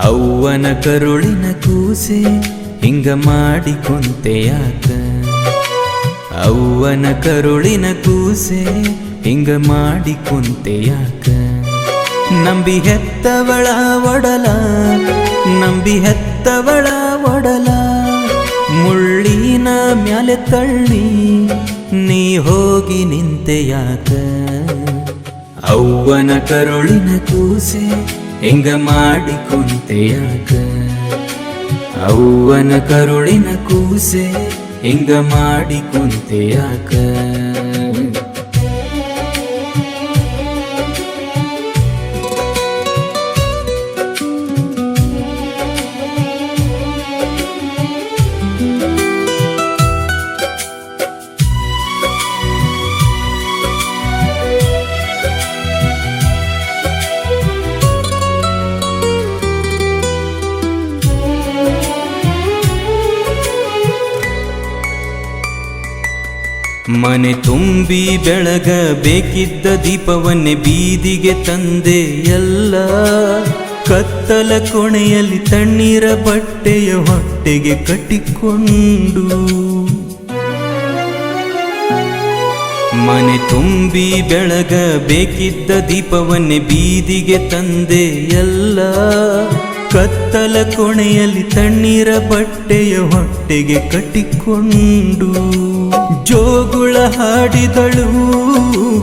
ಅವ್ವನ ಕರುಳಿನ ಕೂಸೆ ಹಿಂಗ ಮಾಡಿಕೊಂತೆ ಯಾಕ? ಅವ್ವನ ಕರುಳಿನ ಕೂಸೆ ಹಿಂಗ ಮಾಡಿಕೊಂತೆ ಯಾಕ? ನಂಬಿ ಹೆತ್ತವಳ ಒಡಲ, ನಂಬಿ ಹೆತ್ತವಳ ಒಡಲ, ಮುಳ್ಳಿನ ಮ್ಯಾಲೆ ತಳ್ಳಿ ನೀ ಹೋಗಿ ನಿಂತೆ ಯಾಕ? ಅವ್ವನ ಕರುಳಿನ ಕೂಸೆ ಹಿಂಗ ಮಾಡಿಕೊಂತೆ ಯಾಕ? ಅವ್ವನ ಕರುಳಿನ ಕೂಸೆ ಹಿಂಗ ಮಾಡಿಕೊಂತೆ ಯಾಕ? ಮನೆ ತುಂಬಿ ಬೆಳಗಬೇಕಿದ್ದ ದೀಪವನ್ನೇ ಬೀದಿಗೆ ತಂದೆ ಎಲ್ಲ, ಕತ್ತಲ ಕೊನೆಯಲ್ಲಿ ತಣ್ಣೀರ ಬಟ್ಟೆಯ ಹೊಟ್ಟೆಗೆ ಕಟ್ಟಿಕೊಂಡು. ಮನೆ ತುಂಬಿ ಬೆಳಗಬೇಕಿದ್ದ ದೀಪವನ್ನೇ ಬೀದಿಗೆ ತಂದೆ ಎಲ್ಲ, ಕತ್ತಲ ಕೊನೆಯಲ್ಲಿ ತಣ್ಣೀರ ಬಟ್ಟೆಯ ಹೊಟ್ಟೆಗೆ ಕಟ್ಟಿಕೊಂಡು. ಜೋಗುಳ ಹಾಡಿದಳು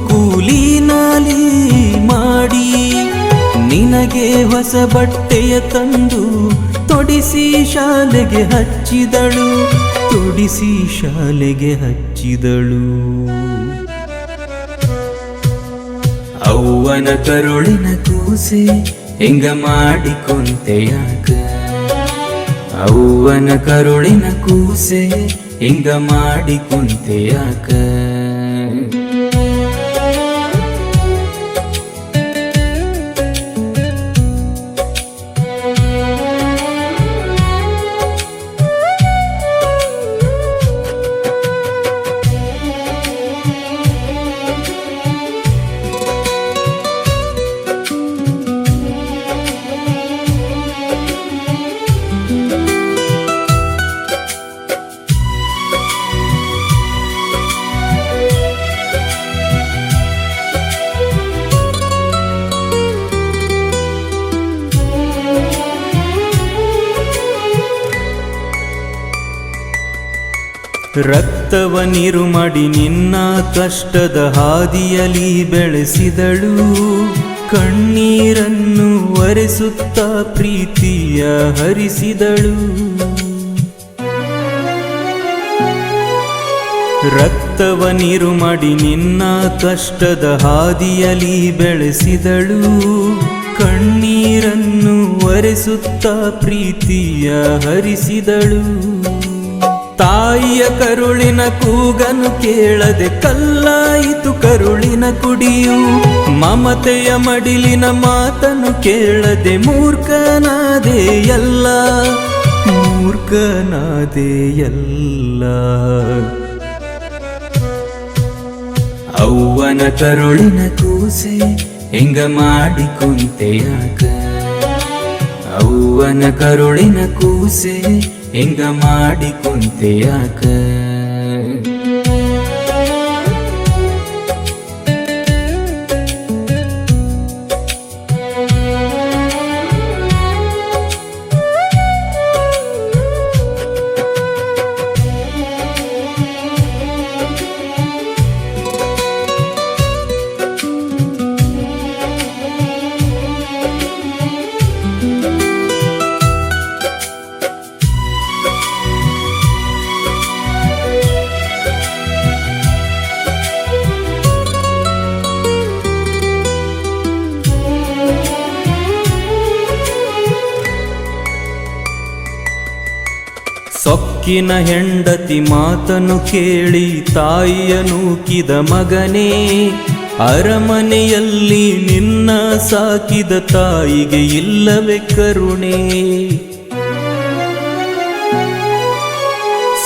ಕೂಲಿ ನಾಲಿ ಮಾಡಿ, ನಿನಗೆ ಹೊಸ ಬಟ್ಟೆಯ ತಂದು ತೊಡಿಸಿ ಶಾಲೆಗೆ ಹಚ್ಚಿದಳು, ತೊಡಿಸಿ ಶಾಲೆಗೆ ಹಚ್ಚಿದಳು. ಅವ್ವನ ಕರುಳಿನ ಕೂಸೆ ಹಿಂಗ ಮಾಡಿಕೊಂತೆ ಯಾಕ? ಅವ್ವನ ಕರುಳಿನ ಕೂಸೆ ಹಿಂಗ ಮಾಡಿಕೊಂತೆ ಯಾಕ? ರಕ್ತವ ನೀರು ಮಾಡಿ ನಿನ್ನ ಕಷ್ಟದ ಹಾದಿಯಲ್ಲಿ ಬೆಳೆಸಿದಳು, ಕಣ್ಣೀರನ್ನು ಒರೆಸುತ್ತ ಪ್ರೀತಿಯ ಹರಿಸಿದಳು. ರಕ್ತವ ನೀರು ಮಾಡಿ ನಿನ್ನ ಕಷ್ಟದ ಹಾದಿಯಲ್ಲಿ ಬೆಳೆಸಿದಳು, ಕಣ್ಣೀರನ್ನು ಒರೆಸುತ್ತ ಪ್ರೀತಿಯ ಹರಿಸಿದಳು. ತಾಯಿಯ ಕರುಳಿನ ಕೂಗನು ಕೇಳದೆ ಕಲ್ಲಾಯಿತು ಕರುಳಿನ ಕುಡಿಯು, ಮಮತೆಯ ಮಡಿಲಿನ ಮಾತನ್ನು ಕೇಳದೆ ಮೂರ್ಖನಾದೆ ಎಲ್ಲ, ಮೂರ್ಖನಾದೆ ಎಲ್ಲ. ಅವ್ವನ ಕರುಳಿನ ಕೂಸೆ ಹಿಂಗ ಮಾಡಿಕೊಂತೆ ಯಾಕ? ಅವ್ವನ ಕರುಳಿನ ಕೂಸೆ ಹಿಂಗ ಮಾಡಿಕೊಂತೆ ಯಾಕ? ಸೊಕ್ಕಿನ ಹೆಂಡತಿ ಮಾತನ್ನು ಕೇಳಿ ತಾಯಿಯ ನೂಕಿದ ಮಗನೇ, ಅರಮನೆಯಲ್ಲಿ ನಿನ್ನ ಸಾಕಿದ ತಾಯಿಗೆ ಇಲ್ಲವೇ ಕರುಣೆ.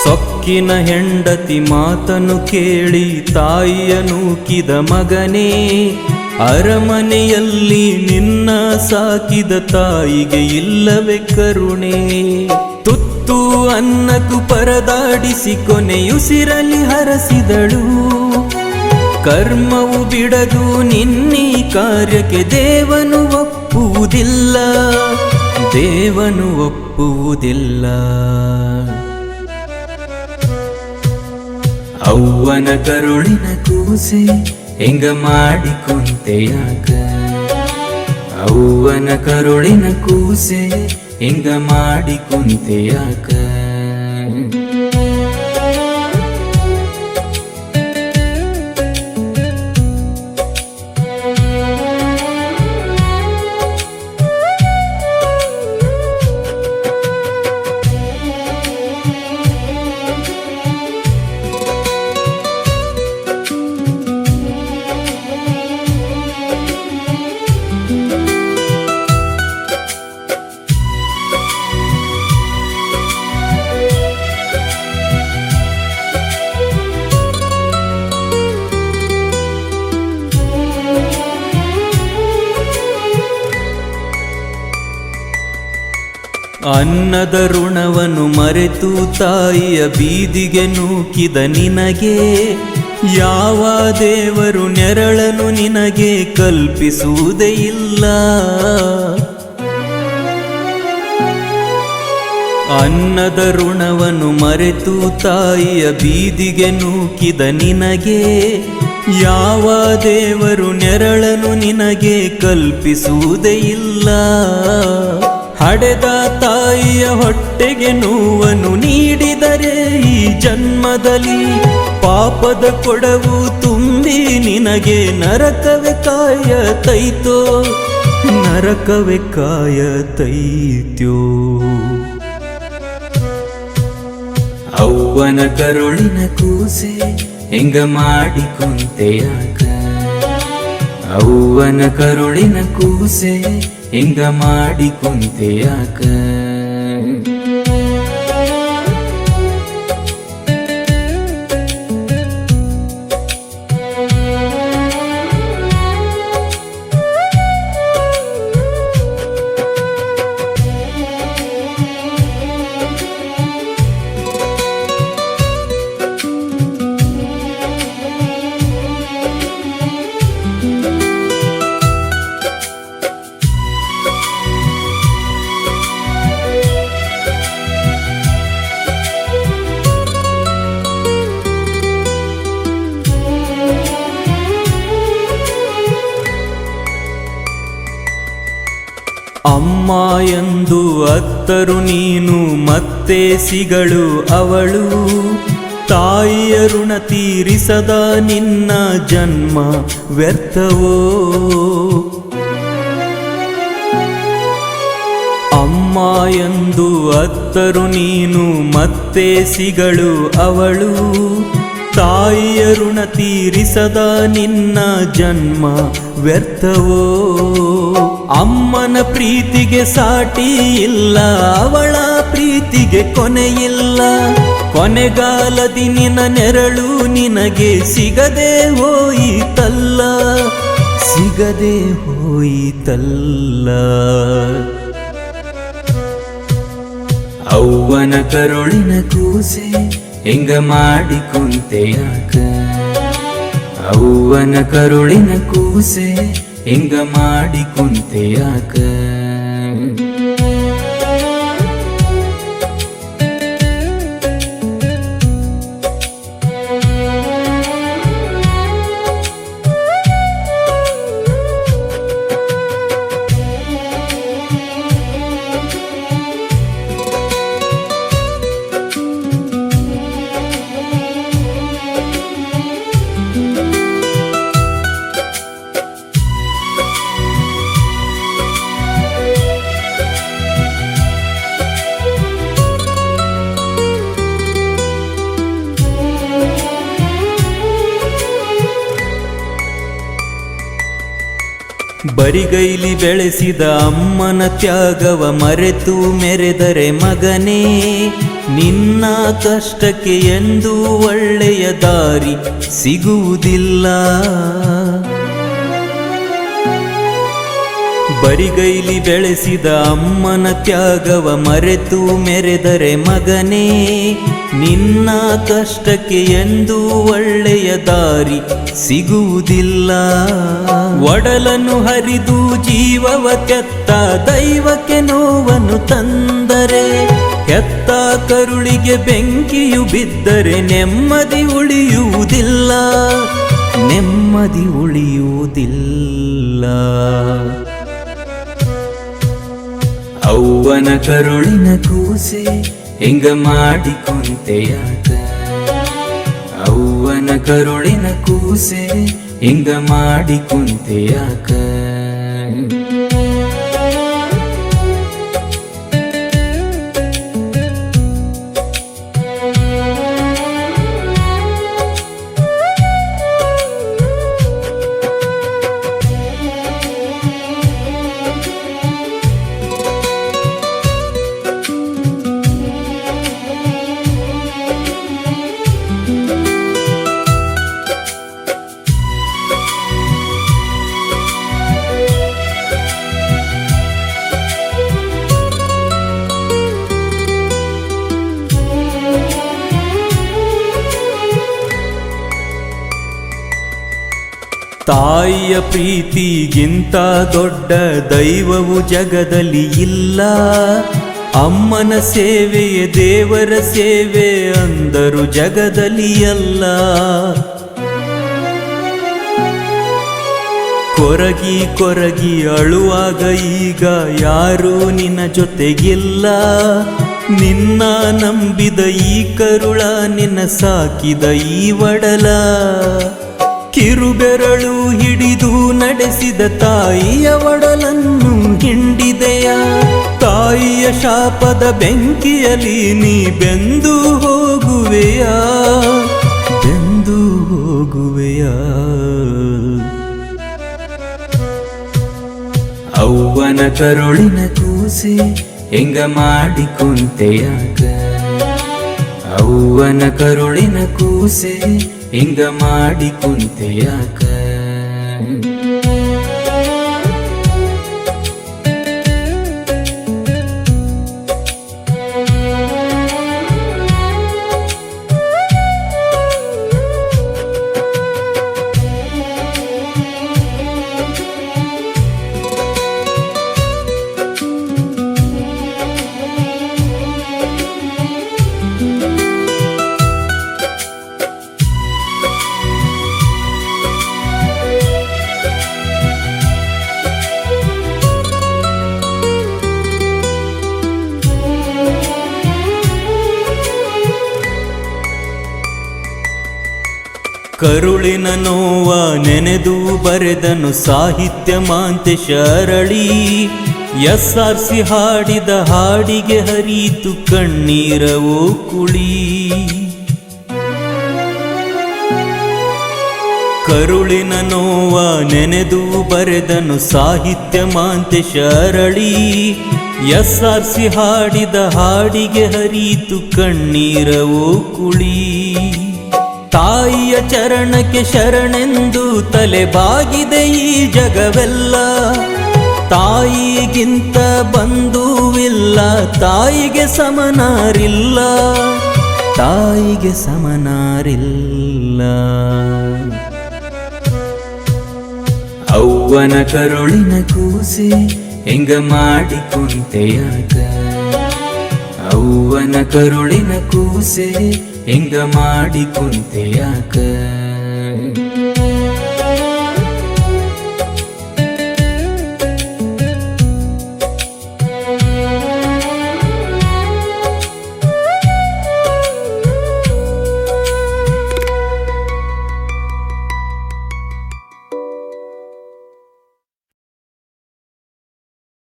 ಸೊಕ್ಕಿನ ಹೆಂಡತಿ ಮಾತನ್ನು ಕೇಳಿ ತಾಯಿಯ ನೂಕಿದ ಮಗನೇ, ಅರಮನೆಯಲ್ಲಿ ನಿನ್ನ ಸಾಕಿದ ತಾಯಿಗೆ ಇಲ್ಲವೇ ಕರುಣೆ. ತುತ್ತು ಅನ್ನಕ್ಕೂ ಪರದಾಡಿಸಿ ಕೊನೆಯುಸಿರಲಿ ಹರಸಿದಳು. ಕರ್ಮವು ಬಿಡದು ನಿನ್ನೀ ಕಾರ್ಯಕ್ಕೆ ದೇವನು ಒಪ್ಪುವುದಿಲ್ಲ, ದೇವನು ಒಪ್ಪುವುದಿಲ್ಲ. ಅವ್ವನ ಕರುಳಿನ ಕೂಸೆ ಹೆಂಗ ಮಾಡಿಕೊಂತೆಯಾಕ, ಅವ್ವನ ಕರುಳಿನ ಕೂಸೆ ಹೆಂಗ ಮಾಡಿಕೊಂತೆಯಾಕ. ಅನ್ನದ ಋಣವನ್ನು ಮರೆತು ತಾಯಿಯ ಬೀದಿಗೆ ನೂಕಿದ ನಿನಗೆ, ಯಾವ ದೇವರು ನೆರಳನ್ನು ನಿನಗೆ ಕಲ್ಪಿಸುವುದೇ ಇಲ್ಲ. ಅನ್ನದ ಋಣವನ್ನು ಮರೆತು ತಾಯಿಯ ಬೀದಿಗೆ ನೂಕಿದ ನಿನಗೆ, ಯಾವ ದೇವರು ನೆರಳನ್ನು ನಿನಗೆ ಕಲ್ಪಿಸುವುದೇ ಇಲ್ಲ. ಹಡೆದ ತಾಯಿಯ ಹೊಟ್ಟೆಗೆ ನೋವನ್ನು ನೀಡಿದರೆ ಈ ಜನ್ಮದಲ್ಲಿ ಪಾಪದ ಕೊಡವು ತುಂಬಿ ನಿನಗೆ ನರಕವೇ ಕಾಯತೈತೋ, ನರಕವೇ ಕಾಯತೈತ್ಯೋ. ಅವ್ವನ ಕರುಳಿನ ಕೂಸೆ ಹೆಂಗ ಮಾಡಿಕೊಂತೆಯಾಕ, ಅವ್ವನ ಕರುಳಿನ ಕೂಸೆ ಹೆಂಗ ಮಾಡಿಕೊಂತೆಯಾಕ. ಅಮ್ಮ ಎಂದು ಅತ್ತರು ನೀನು ಮತ್ತೆ ಸಿಗಳು ಅವಳು, ತಾಯಿಯ ಋಣ ತೀರಿಸದ ನಿನ್ನ ಜನ್ಮ ವ್ಯರ್ಥವೋ. ಅಮ್ಮ ಎಂದು ಅತ್ತರು ನೀನು ಮತ್ತೆ ಸಿಗಳು ಅವಳು, ತಾಯಿಯ ಋಣ ತೀರಿಸದ ನಿನ್ನ ಜನ್ಮ ವ್ಯರ್ಥವೋ. ಅಮ್ಮನ ಪ್ರೀತಿಗೆ ಸಾಟಿ ಇಲ್ಲ, ಅವಳ ಪ್ರೀತಿಗೆ ಕೊನೆಯಿಲ್ಲ. ಕೊನೆಗಾಲದಿ ನಿನ್ನ ನೆರಳು ನಿನಗೆ ಸಿಗದೆ ಹೋಯಿತಲ್ಲ, ಸಿಗದೆ ಹೋಯಿತಲ್ಲ. ಅವ್ವನ ಕರುಳಿನ ಕೂಸೆ ಹೆಂಗ ಮಾಡಿಕೊಂತೆಯಾಕ, ಅವ್ವನ ಕರುಳಿನ ಕೂಸೆ ಹೆಂಗ ಮಾಡಿಕೊಂತೆಯಾಕ. ಬರಿಗೈಲಿ ಬೆಳೆಸಿದ ಅಮ್ಮನ ತ್ಯಾಗವ ಮರೆತು ಮೆರೆದರೆ ಮಗನೇ, ನಿನ್ನ ಕಷ್ಟಕ್ಕೆ ಎಂದೂ ಒಳ್ಳೆಯ ದಾರಿ ಸಿಗುವುದಿಲ್ಲ. ಬರಿಗೈಲಿ ಬೆಳೆಸಿದ ಅಮ್ಮನ ತ್ಯಾಗವ ಮರೆತು ಮೆರೆದರೆ ಮಗನೇ, ನಿನ್ನ ಕಷ್ಟಕ್ಕೆ ಎಂದೂ ಒಳ್ಳೆಯ ದಾರಿ ಸಿಗುವುದಿಲ್ಲ. ಒಡಲನ್ನು ಹರಿದು ಜೀವವ ಕೆತ್ತ ದೈವಕ್ಕೆ ನೋವನ್ನು ತಂದರೆ, ಕೆತ್ತ ಕರುಳಿಗೆ ಬೆಂಕಿಯು ಬಿದ್ದರೆ ನೆಮ್ಮದಿ ಉಳಿಯುವುದಿಲ್ಲ, ನೆಮ್ಮದಿ ಉಳಿಯುವುದಿಲ್ಲ. ಅವ್ವನ ಕರುಳಿನ ಕೂಸೆ ಹೆಂಗ ಮಾಡಿಕೊಂತೆಯಾಕ, ಅವ್ವನ ಕರುಳಿನ ಕೂಸೆ ಹೆಂಗ ಮಾಡಿಕೊಂತೆಯಾಕ. ತಾಯಿಯ ಪ್ರೀತಿಗಿಂತ ದೊಡ್ಡ ದೈವವು ಜಗದಲ್ಲಿ ಇಲ್ಲ. ಅಮ್ಮನ ಸೇವೆಯೇ ದೇವರ ಸೇವೆ ಅಂದರು ಜಗದಲ್ಲಿ ಎಲ್ಲ. ಕೊರಗಿ ಕೊರಗಿ ಅಳುವಾಗ ಈಗ ಯಾರೂ ನಿನ್ನ ಜೊತೆಗಿಲ್ಲ. ನಿನ್ನ ನಂಬಿದ ಈ ಕರುಳ, ನಿನ್ನ ಸಾಕಿದ ಈ ಒಡಲ, ಕಿರುಬೆರಳು ಹಿಡಿದು ನಡೆಸಿದ ತಾಯಿಯ ಒಡಲನ್ನು ಹಿಂಡಿದೆಯ. ತಾಯಿಯ ಶಾಪದ ಬೆಂಕಿಯಲ್ಲಿ ನೀ ಬೆಂದು ಹೋಗುವೆಯ, ಬೆಂದು ಹೋಗುವೆಯ. ಅವ್ವನ ಕರುಳಿನ ಕೂಸೆ ಹೆಂಗ ಮಾಡಿಕೊಂತೆಯಾಕ, ಅವ್ವನ ಕರುಳಿನ ಕೂಸೆ ಹಿಂಗ ಮಾಡಿಕೊಂತೆಯಾಕ. ಕರುಳಿನ ನೋವ ನೆನೆದು ಬರೆದನು ಸಾಹಿತ್ಯ ಮಾಂತೇಶ ಅರಳಿ. SRC ಹಾಡಿದ ಹಾಡಿಗೆ ಹರಿತು ಕಣ್ಣೀರವೋ ಕುಳಿ. ಕರುಳಿನ ನೋವ ನೆನೆದು ಬರೆದನು ಸಾಹಿತ್ಯ ಮಾಂತೇಶ ಅರಳಿ. SRC ಹಾಡಿದ ಹಾಡಿಗೆ ಹರಿತು ಕಣ್ಣೀರವೋ ಕುಳಿ. ತಾಯಿಯ ಚರಣಕ್ಕೆ ಶರಣೆಂದು ತಲೆ ಬಾಗಿದೆ ಈ ಜಗವೆಲ್ಲ. ತಾಯಿಗಿಂತ ಬಂಧುವಿಲ್ಲ, ತಾಯಿಗೆ ಸಮನಾರಿಲ್ಲ, ತಾಯಿಗೆ ಸಮನಾರಿಲ್ಲ. ಅವ್ವನ ಕರುಳಿನ ಕೂಸೆ ಹೆಂಗ ಮಾಡಿಕೊಂತೆಯಾಕ, ಅವ್ವನ ಕರುಳಿನ ಕೂಸೆ ಹೆಂಗ ಮಾಡಿಕೊಂತೆಯಾಕ.